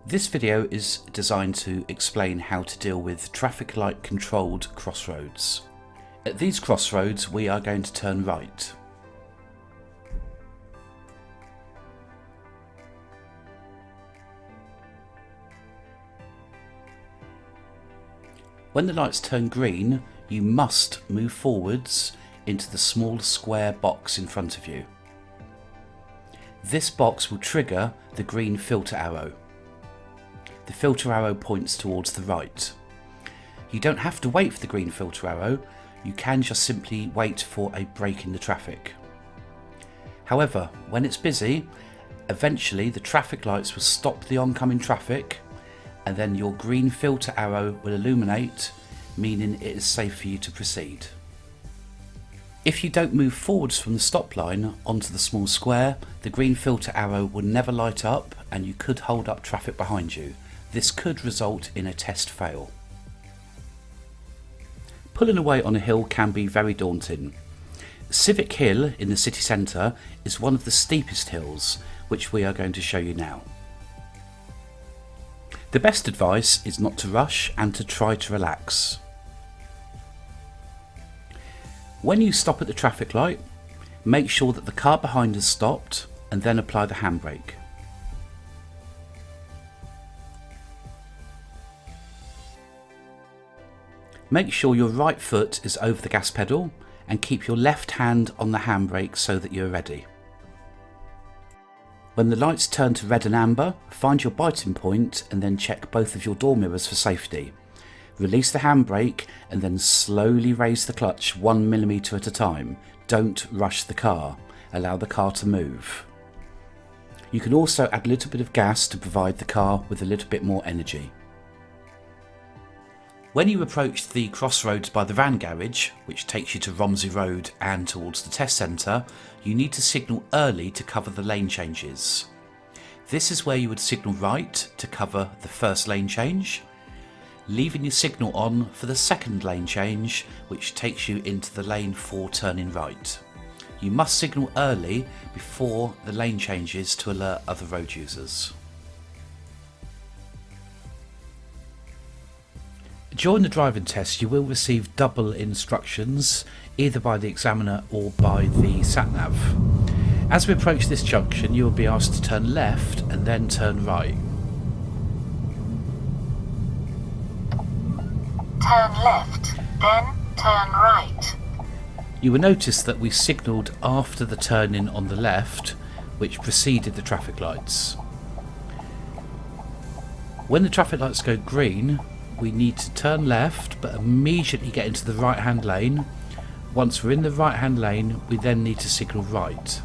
This video is designed to explain how to deal with traffic light controlled crossroads. At these crossroads we are going to turn right. When the lights turn green, you must move forwards into the small square box in front of you. This box will trigger the green filter arrow. The filter arrow points towards the right. You don't have to wait for the green filter arrow, you can just simply wait for a break in the traffic. However, when it's busy, eventually the traffic lights will stop the oncoming traffic and then your green filter arrow will illuminate, meaning it is safe for you to proceed. If you don't move forwards from the stop line onto the small square, the green filter arrow will never light up and you could hold up traffic behind you. This could result in a test fail. Pulling away on a hill can be very daunting. Civic Hill in the city centre is one of the steepest hills, which we are going to show you now. The best advice is not to rush and to try to relax. When you stop at the traffic light, make sure that the car behind has stopped and then apply the handbrake. Make sure your right foot is over the gas pedal and keep your left hand on the handbrake so that you're ready. When the lights turn to red and amber, find your biting point and then check both of your door mirrors for safety. Release the handbrake and then slowly raise the clutch 1 mm at a time. Don't rush the car, allow the car to move. You can also add a little bit of gas to provide the car with a little bit more energy. When you approach the crossroads by the van garage, which takes you to Romsey Road and towards the test centre, you need to signal early to cover the lane changes. This is where you would signal right to cover the first lane change, leaving your signal on for the second lane change, which takes you into the lane for turning right. You must signal early before the lane changes to alert other road users. During the driving test you will receive double instructions, either by the examiner or by the sat-nav. As we approach this junction you will be asked to turn left and then turn right. Turn left, then turn right. You will notice that we signalled after the turn-in on the left, which preceded the traffic lights. When the traffic lights go green, we need to turn left but immediately get into the right hand lane. Once we're in the right hand lane we then need to signal right.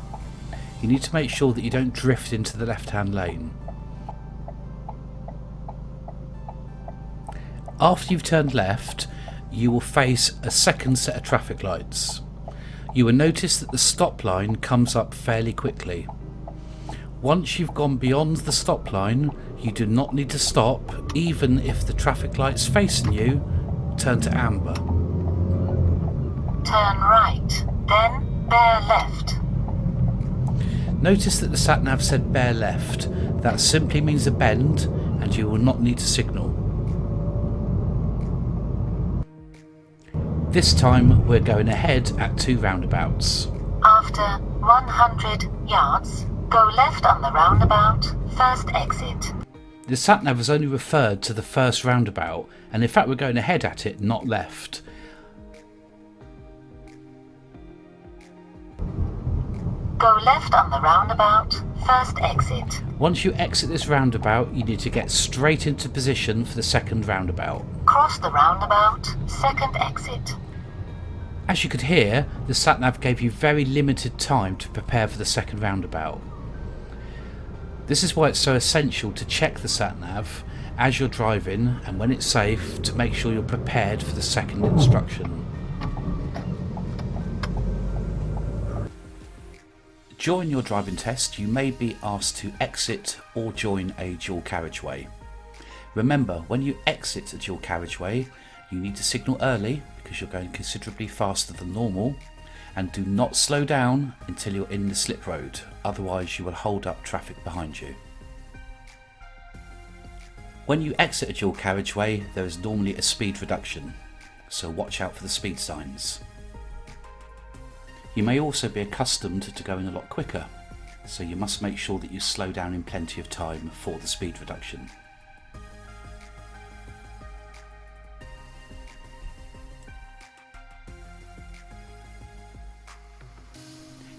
You need to make sure that you don't drift into the left hand lane. After you've turned left you will face a second set of traffic lights. You will notice that the stop line comes up fairly quickly. Once you've gone beyond the stop line, you do not need to stop, even if the traffic lights facing you turn to amber. Turn right, then bear left. Notice that the sat-nav said bear left. That simply means a bend and you will not need to signal. This time we're going ahead at 2 roundabouts. After 100 yards, go left on the roundabout, first exit. The sat-nav has only referred to the first roundabout, and in fact we're going ahead at it, not left. Go left on the roundabout, first exit. Once you exit this roundabout, you need to get straight into position for the second roundabout. Cross the roundabout, second exit. As you could hear, the sat-nav gave you very limited time to prepare for the second roundabout. This is why it's so essential to check the sat-nav as you're driving and when it's safe to make sure you're prepared for the second instruction. During your driving test you may be asked to exit or join a dual carriageway. Remember, when you exit a dual carriageway you need to signal early because you're going considerably faster than normal, and do not slow down until you're in the slip road, otherwise you will hold up traffic behind you. When you exit a dual carriageway, there is normally a speed reduction, so watch out for the speed signs. You may also be accustomed to going a lot quicker, so you must make sure that you slow down in plenty of time for the speed reduction.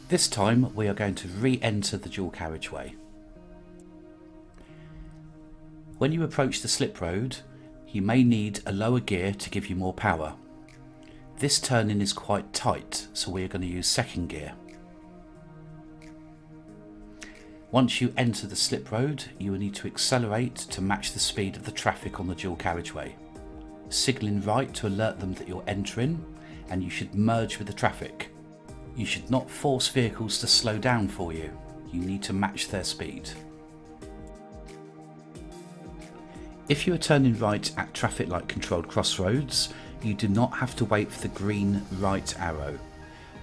This time we are going to re-enter the dual carriageway. When you approach the slip road, you may need a lower gear to give you more power. This turn-in is quite tight, so we are going to use second gear. Once you enter the slip road, you will need to accelerate to match the speed of the traffic on the dual carriageway. Signalling right to alert them that you're entering, and you should merge with the traffic. You should not force vehicles to slow down for you. You need to match their speed. If you are turning right at traffic light controlled crossroads, you do not have to wait for the green right arrow.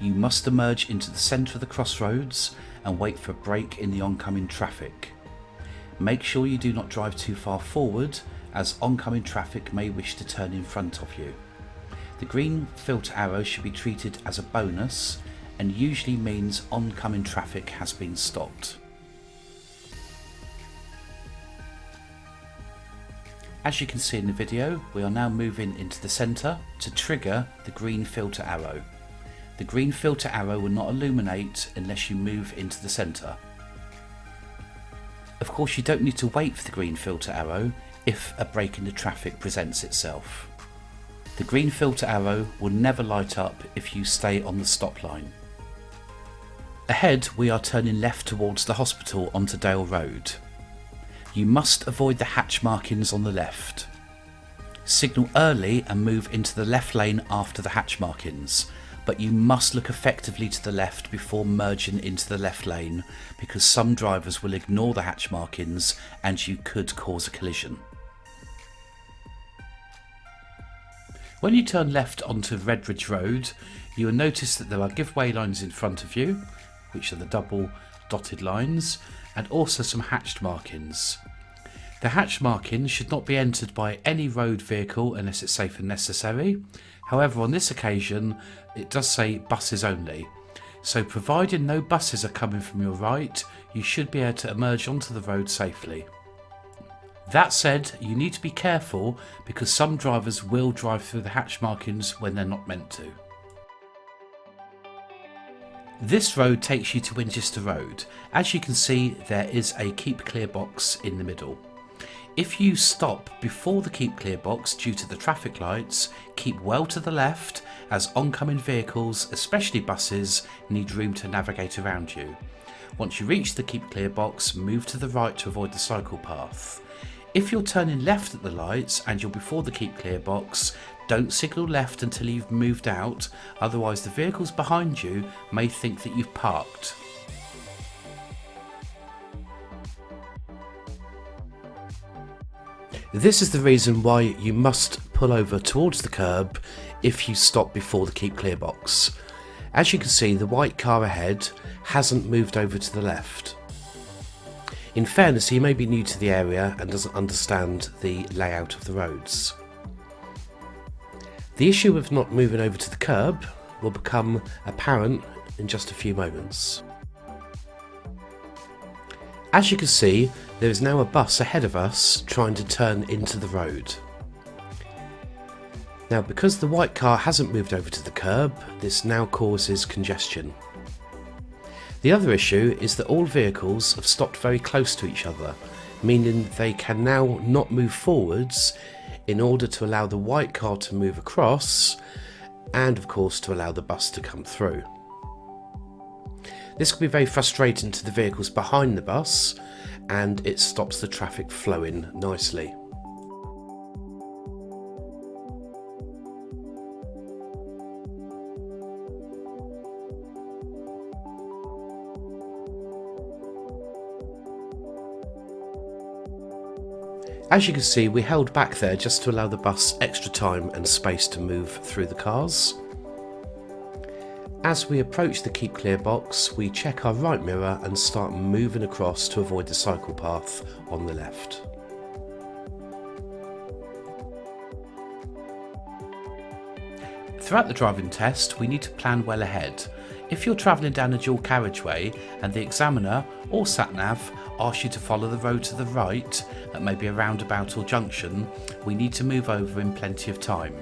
You must emerge into the centre of the crossroads and wait for a break in the oncoming traffic. Make sure you do not drive too far forward, as oncoming traffic may wish to turn in front of you. The green filter arrow should be treated as a bonus and usually means oncoming traffic has been stopped. As you can see in the video, we are now moving into the centre to trigger the green filter arrow. The green filter arrow will not illuminate unless you move into the centre. Of course, you don't need to wait for the green filter arrow if a break in the traffic presents itself. The green filter arrow will never light up if you stay on the stop line. Ahead, we are turning left towards the hospital onto Dale Road. You must avoid the hatch markings on the left. Signal early and move into the left lane after the hatch markings, but you must look effectively to the left before merging into the left lane, because some drivers will ignore the hatch markings and you could cause a collision. When you turn left onto Redbridge Road, you will notice that there are giveaway lines in front of you, which are the double dotted lines, and also some hatched markings. The hatched markings should not be entered by any road vehicle unless it's safe and necessary. However, on this occasion, it does say buses only. So providing no buses are coming from your right, you should be able to emerge onto the road safely. That said, you need to be careful because some drivers will drive through the hatch markings when they're not meant to. This road takes you to Winchester Road. As you can see, there is a keep clear box in the middle. If you stop before the keep clear box due to the traffic lights, keep well to the left, as oncoming vehicles, especially buses, need room to navigate around you. Once you reach the keep clear box, move to the right to avoid the cycle path. If you're turning left at the lights and you're before the keep clear box, don't signal left until you've moved out, otherwise the vehicles behind you may think that you've parked. This is the reason why you must pull over towards the curb if you stop before the keep clear box. As you can see, the white car ahead hasn't moved over to the left. In fairness, he may be new to the area and doesn't understand the layout of the roads. The issue of not moving over to the curb will become apparent in just a few moments. As you can see, there is now a bus ahead of us trying to turn into the road. Now, because the white car hasn't moved over to the curb, this now causes congestion. The other issue is that all vehicles have stopped very close to each other, meaning they can now not move forwards in order to allow the white car to move across and of course to allow the bus to come through. This can be very frustrating to the vehicles behind the bus, and it stops the traffic flowing nicely. As you can see, we held back there just to allow the bus extra time and space to move through the cars. As we approach the keep clear box, we check our right mirror and start moving across to avoid the cycle path on the left. Throughout the driving test, we need to plan well ahead. If you're travelling down a dual carriageway and the examiner or sat-nav asks you to follow the road to the right at maybe a roundabout or junction, we need to move over in plenty of time.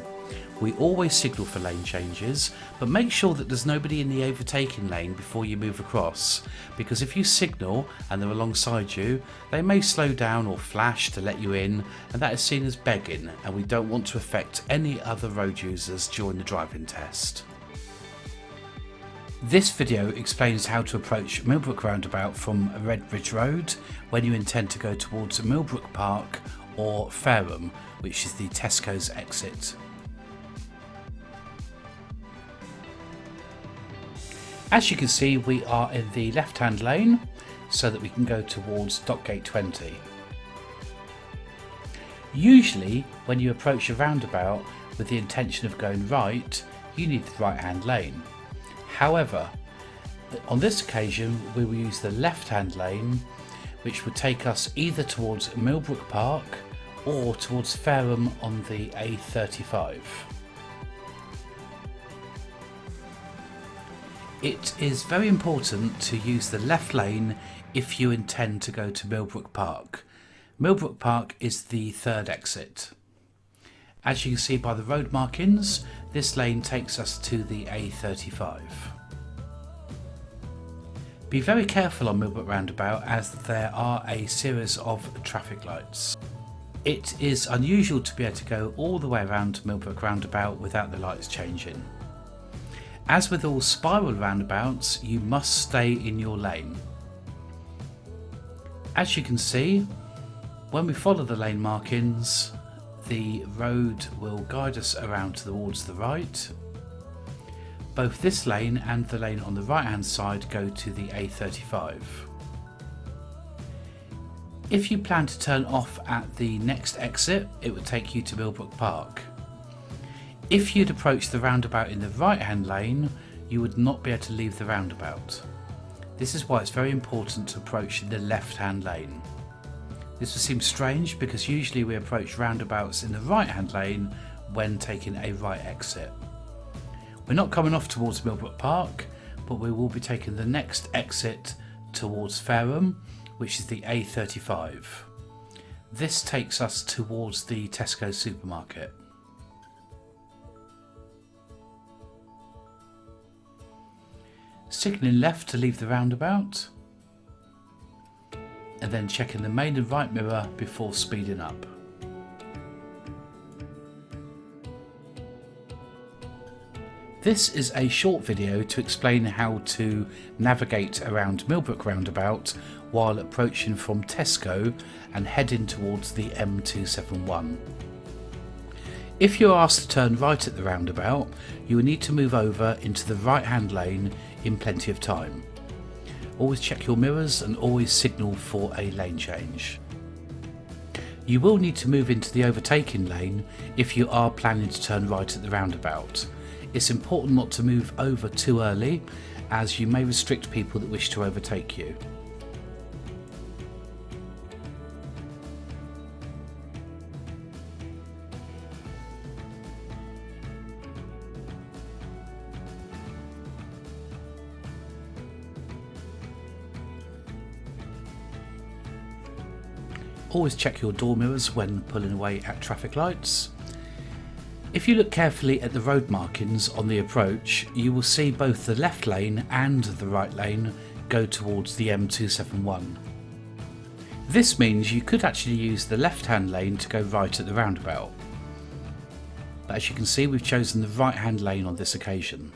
We always signal for lane changes, but make sure that there's nobody in the overtaking lane before you move across, because if you signal and they're alongside you, they may slow down or flash to let you in, and that is seen as begging, and we don't want to affect any other road users during the driving test. This video explains how to approach Millbrook roundabout from Redbridge Road when you intend to go towards Millbrook Park or Fareham, which is the Tesco's exit. As you can see, we are in the left-hand lane so that we can go towards Dockgate 20. Usually when you approach a roundabout with the intention of going right, you need the right-hand lane. However, on this occasion we will use the left-hand lane, which would take us either towards Millbrook Park or towards Fareham on the A35. It is very important to use the left lane if you intend to go to Millbrook Park. Millbrook Park is the third exit. As you can see by the road markings, this lane takes us to the A35. Be very careful on Millbrook roundabout as there are a series of traffic lights. It is unusual to be able to go all the way around to Millbrook roundabout without the lights changing. As with all spiral roundabouts, you must stay in your lane. As you can see, when we follow the lane markings, the road will guide us around towards the right. Both this lane and the lane on the right hand side go to the A35. If you plan to turn off at the next exit, it would take you to Millbrook Park. If you'd approach the roundabout in the right hand lane, you would not be able to leave the roundabout. This is why it's very important to approach the left hand lane. This will seem strange because usually we approach roundabouts in the right hand lane when taking a right exit. We're not coming off towards Millbrook Park, but we will be taking the next exit towards Fareham, which is the A35. This takes us towards the Tesco supermarket. Signalling left to leave the roundabout, and then checking the main and right mirror before speeding up. This is a short video to explain how to navigate around Millbrook roundabout while approaching from Tesco and heading towards the M271. If you're asked to turn right at the roundabout, you will need to move over into the right hand lane in plenty of time. Always check your mirrors and always signal for a lane change. You will need to move into the overtaking lane if you are planning to turn right at the roundabout. It's important not to move over too early, as you may restrict people that wish to overtake you. Always check your door mirrors when pulling away at traffic lights. If you look carefully at the road markings on the approach, you will see both the left lane and the right lane go towards the M271. This means you could actually use the left hand lane to go right at the roundabout. But as you can see, we've chosen the right hand lane on this occasion.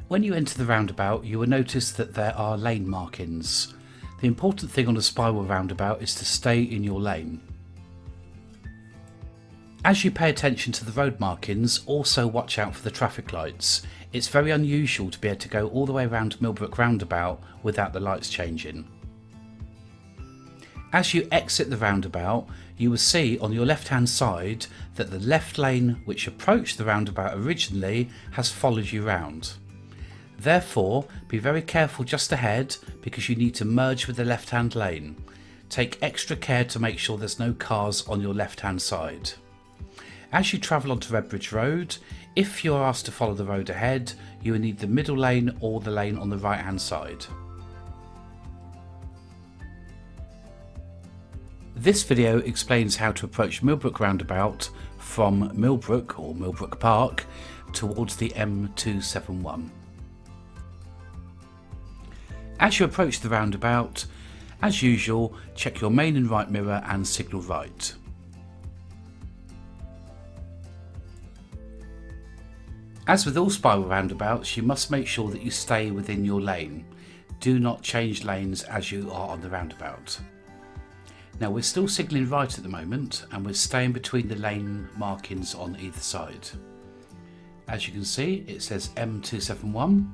When you enter the roundabout, you will notice that there are lane markings. The important thing on a spiral roundabout is to stay in your lane. As you pay attention to the road markings, also watch out for the traffic lights. It's very unusual to be able to go all the way around Millbrook roundabout without the lights changing. As you exit the roundabout, you will see on your left hand side that the left lane which approached the roundabout originally has followed you round. Therefore, be very careful just ahead because you need to merge with the left hand lane. Take extra care to make sure there's no cars on your left hand side. As you travel onto Redbridge Road, if you are asked to follow the road ahead, you will need the middle lane or the lane on the right hand side. This video explains how to approach Millbrook roundabout from Millbrook or Millbrook Park towards the M271. As you approach the roundabout, as usual, check your main and right mirror and signal right. As with all spiral roundabouts, you must make sure that you stay within your lane. Do not change lanes as you are on the roundabout. Now we're still signalling right at the moment and we're staying between the lane markings on either side. As you can see, it says M271.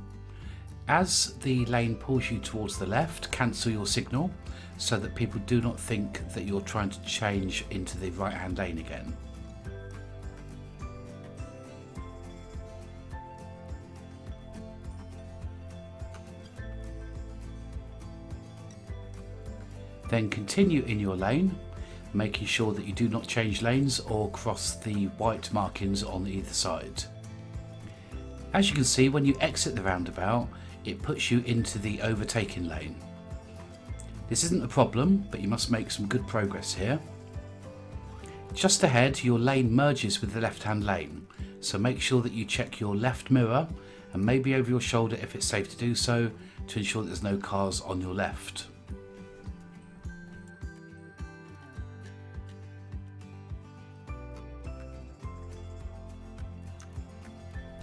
As the lane pulls you towards the left, cancel your signal so that people do not think that you're trying to change into the right hand lane again. Then continue in your lane, making sure that you do not change lanes or cross the white markings on either side. As you can see, when you exit the roundabout, it puts you into the overtaking lane. This isn't a problem, but you must make some good progress here. Just ahead, your lane merges with the left-hand lane, so make sure that you check your left mirror and maybe over your shoulder if it's safe to do so, to ensure that there's no cars on your left.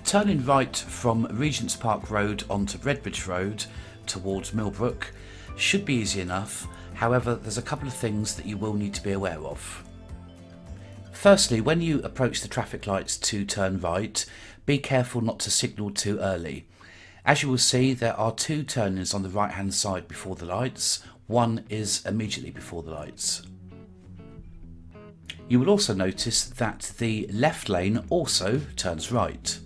Turning right from Regent's Park Road onto Redbridge Road towards Millbrook should be easy enough, however there's a couple of things that you will need to be aware of. Firstly, when you approach the traffic lights to turn right, be careful not to signal too early. As you will see, there are two turnings on the right hand side before the lights, one is immediately before the lights. You will also notice that the left lane also turns right.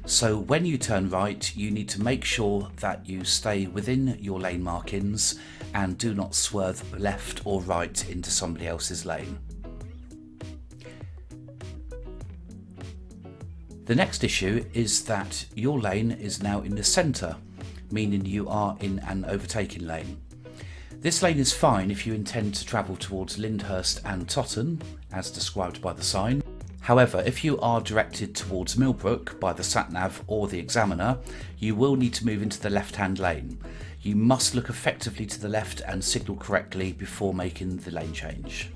So when you turn right, you need to make sure that you stay within your lane markings and do not swerve left or right into somebody else's lane. The next issue is that your lane is now in the centre, meaning you are in an overtaking lane. This lane is fine if you intend to travel towards Lyndhurst and Totton, as described by the sign. However, if you are directed towards Millbrook by the sat-nav or the examiner, you will need to move into the left-hand lane. You must look effectively to the left and signal correctly before making the lane change.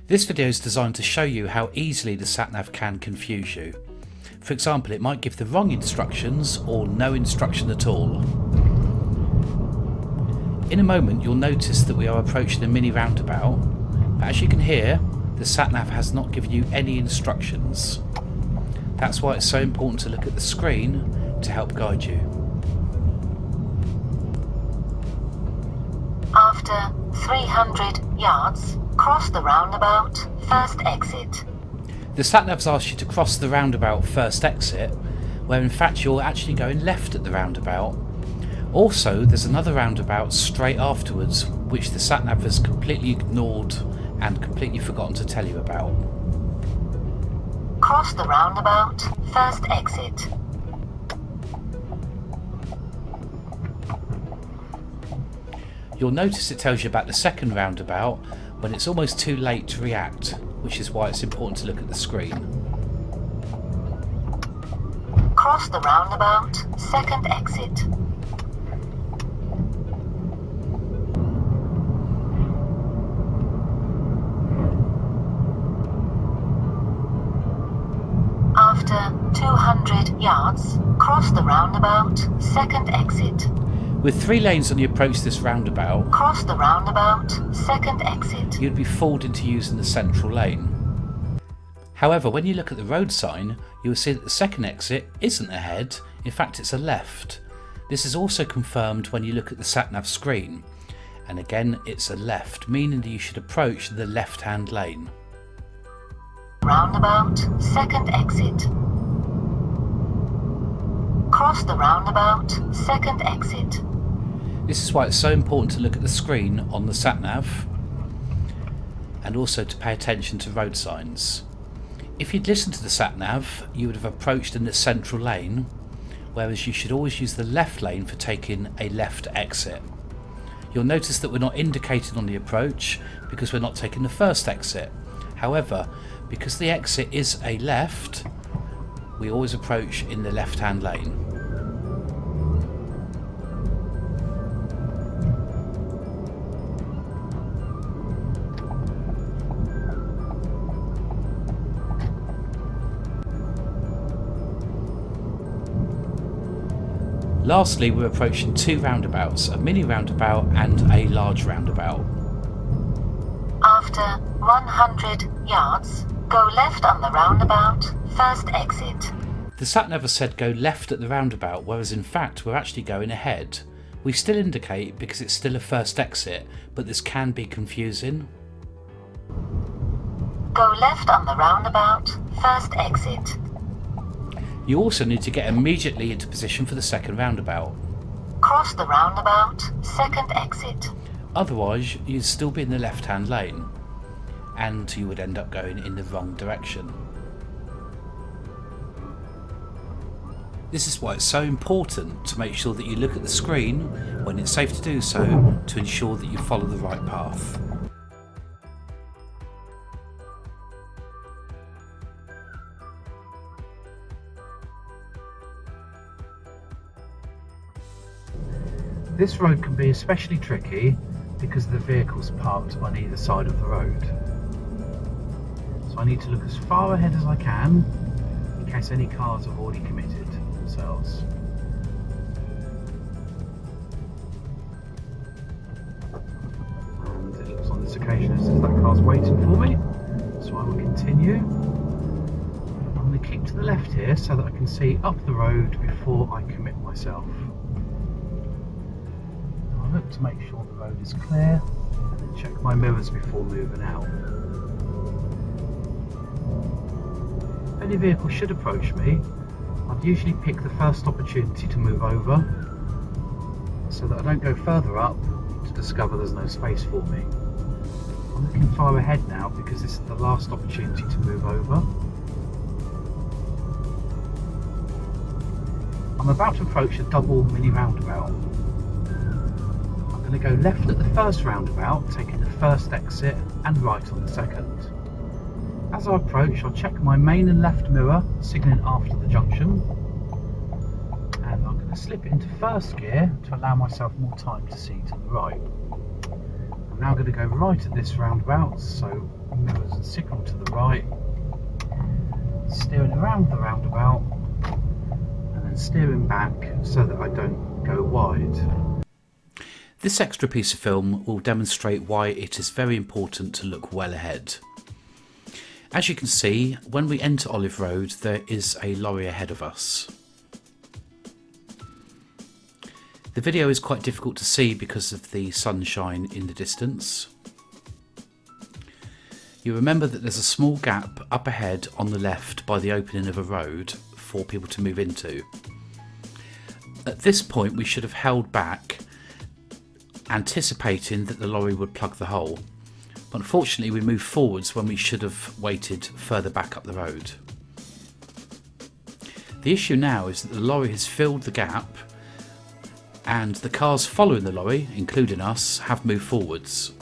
This video is designed to show you how easily the sat-nav can confuse you. For example, it might give the wrong instructions or no instruction at all. In a moment, you'll notice that we are approaching a mini roundabout. But as you can hear, the sat-nav has not given you any instructions. That's why it's so important to look at the screen to help guide you. After 300 yards, cross the roundabout, first exit. The sat-nav's asked you to cross the roundabout first exit, where in fact you're actually going left at the roundabout. Also, there's another roundabout straight afterwards, which the sat-nav has completely ignored and completely forgotten to tell you about. Cross the roundabout, first exit. You'll notice it tells you about the second roundabout when it's almost too late to react, which is why it's important to look at the screen. Cross the roundabout, second exit. After 200 yards, cross the roundabout, second exit. With 3 lanes on the approach to this roundabout, Cross the roundabout, second exit. you'd be fooled into using the central lane. However, when you look at the road sign, you will see that the second exit isn't ahead, in fact it's a left. This is also confirmed when you look at the sat-nav screen, and again it's a left, meaning that you should approach the left-hand lane. Roundabout, second exit. Cross the roundabout, second exit. This is why it's so important to look at the screen on the sat-nav, and also to pay attention to road signs. If you'd listened to the sat-nav, you would have approached in the central lane, whereas you should always use the left lane for taking a left exit. You'll notice that we're not indicated on the approach because we're not taking the first exit. However, because the exit is a left, we always approach in the left-hand lane. Lastly, we're approaching 2 roundabouts, a mini roundabout and a large roundabout. After 100 yards, go left on the roundabout, first exit. The sat-nav has said go left at the roundabout, whereas in fact we're actually going ahead. We still indicate because it's still a first exit, but this can be confusing. Go left on the roundabout, first exit. You also need to get immediately into position for the second roundabout. Cross the roundabout, second exit. Otherwise, you'd still be in the left-hand lane, and you would end up going in the wrong direction. This is why it's so important to make sure that you look at the screen when it's safe to do so, to ensure that you follow the right path. This road can be especially tricky because of the vehicles parked on either side of the road. So I need to look as far ahead as I can in case any cars have already committed themselves. And it looks on this occasion as if that car's waiting for me, so I will continue. I'm going to keep to the left here so that I can see up the road before I commit myself. Look to make sure the road is clear and then check my mirrors before moving out. If any vehicle should approach me, I'd usually pick the first opportunity to move over so that I don't go further up to discover there's no space for me. I'm looking far ahead now because this is the last opportunity to move over. I'm about to approach a double mini roundabout. I'm going to go left at the first roundabout, taking the first exit, and right on the second. As I approach, I'll check my main and left mirror, signalling after the junction, and I'm going to slip into first gear to allow myself more time to see to the right. I'm now going to go right at this roundabout, so mirrors and signal to the right, steering around the roundabout, and then steering back so that I don't go wide. This extra piece of film will demonstrate why it is very important to look well ahead. As you can see, when we enter Olive Road, there is a lorry ahead of us. The video is quite difficult to see because of the sunshine in the distance. You remember that there's a small gap up ahead on the left by the opening of a road for people to move into. At this point we should have held back, anticipating that the lorry would plug the hole, but unfortunately we moved forwards when we should have waited further back up the road. The issue now is that the lorry has filled the gap and the cars following the lorry, including us, have moved forwards.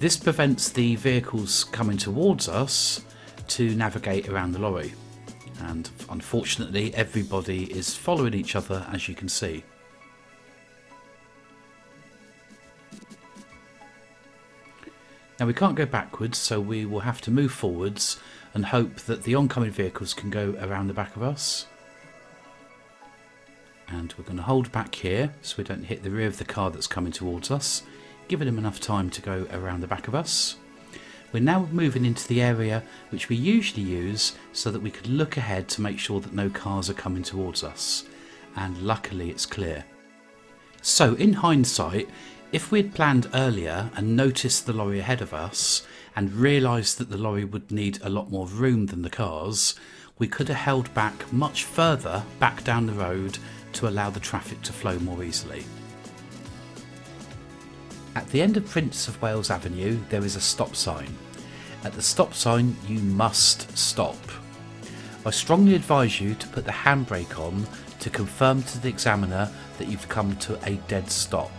This prevents the vehicles coming towards us to navigate around the lorry, and unfortunately everybody is following each other, as you can see. Now we can't go backwards, so we will have to move forwards and hope that the oncoming vehicles can go around the back of us. And And we're going to hold back here so we don't hit the rear of the car that's coming towards us, giving him enough time to go around the back of us. We're now moving into the area which we usually use so that we could look ahead to make sure that no cars are coming towards us, and luckily it's clear. So in hindsight, if we had planned earlier and noticed the lorry ahead of us and realised that the lorry would need a lot more room than the cars, we could have held back much further back down the road to allow the traffic to flow more easily. At the end of Prince of Wales Avenue there is a stop sign. At the stop sign you must stop. I strongly advise you to put the handbrake on to confirm to the examiner that you've come to a dead stop.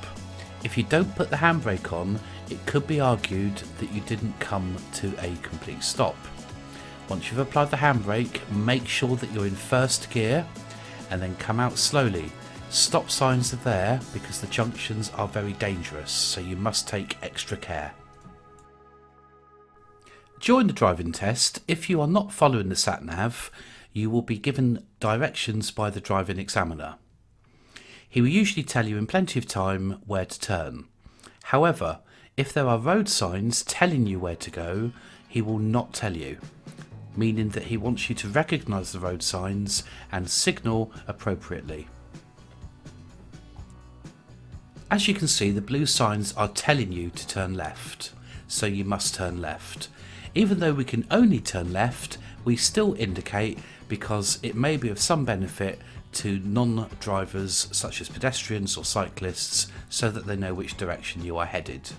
If you don't put the handbrake on, it could be argued that you didn't come to a complete stop. Once you've applied the handbrake, make sure that you're in first gear and then come out slowly. Stop signs are there because the junctions are very dangerous, so you must take extra care. During the driving test, if you are not following the sat-nav, you will be given directions by the driving examiner. He will usually tell you in plenty of time where to turn. However, if there are road signs telling you where to go, he will not tell you, meaning that he wants you to recognise the road signs and signal appropriately. As you can see, the blue signs are telling you to turn left, so you must turn left. Even though we can only turn left, we still indicate because it may be of some benefit to non-drivers such as pedestrians or cyclists so that they know which direction you are headed.